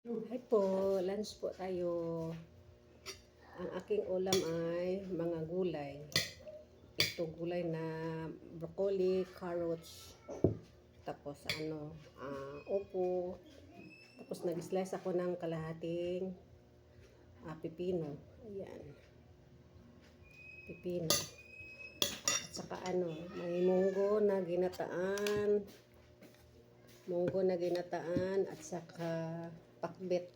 Hi po, lunch po tayo. Ang aking ulam ay mga gulay. Ito gulay na broccoli, carrots, tapos upo. Tapos nag-slice ako ng kalahating pipino. Ayan. Pipino. At saka may munggo na ginataan. Munggo na ginataan at saka pakbet.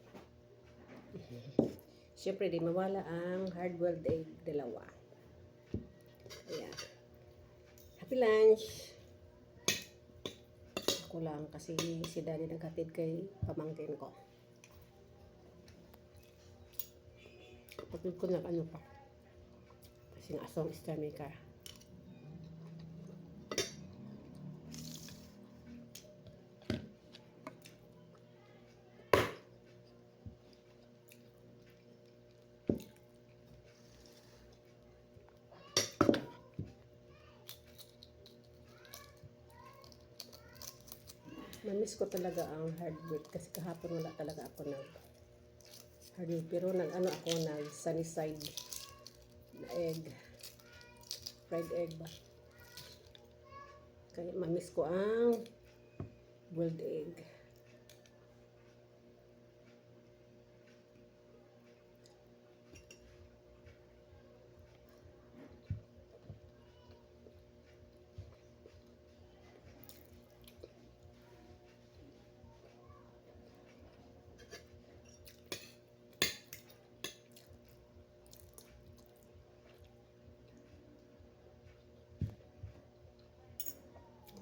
Siyempre, di mawala ang hard-boiled egg, dalawa. Ayan. Happy lunch! Ako lang kasi si Daddy naghatid kay pamangkin ko. Kapatid ko na pa. Kasing asong star maker. Namiss ko talaga ang hard-boiled kasi kahapon wala talaga ako hard-boiled. Pero ako sunny side na egg. Fried egg ba? Kaya mamiss ko ang boiled egg.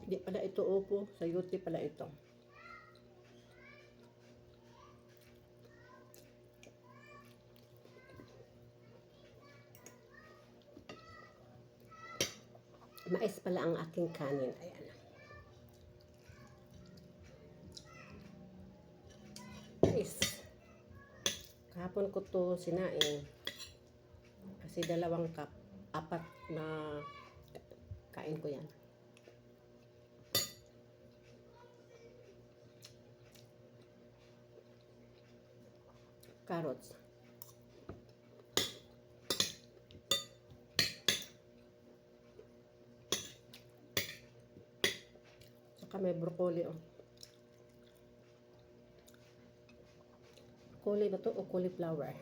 Hindi pala ito upo. Sayuti pala ito. Mais pala ang aking kanin. Ayan. Mais. Kahapon ko to sinaing. Kasi 2 cup. 4 na kain ko yan. Carrots. Saka may broccoli. Broccoli ba to o cauliflower?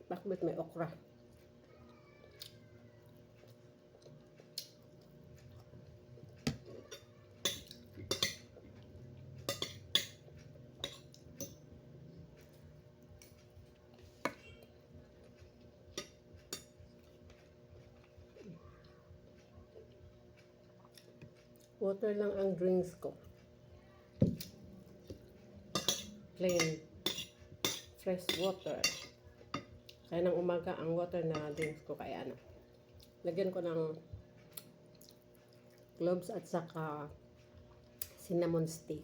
Bakit may okra? Water lang ang drinks ko. Plain. Fresh water. Kaya ng umaga ang water na drinks ko kaya lagyan ko ng cloves at saka cinnamon stick.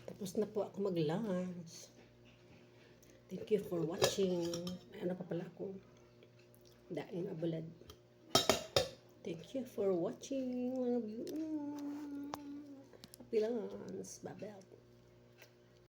Tapos na po ako mag-lunch. Thank you for watching. May pa pala ako. Daing abulad. Thank you for watching. Happy lunch. Bye-bye.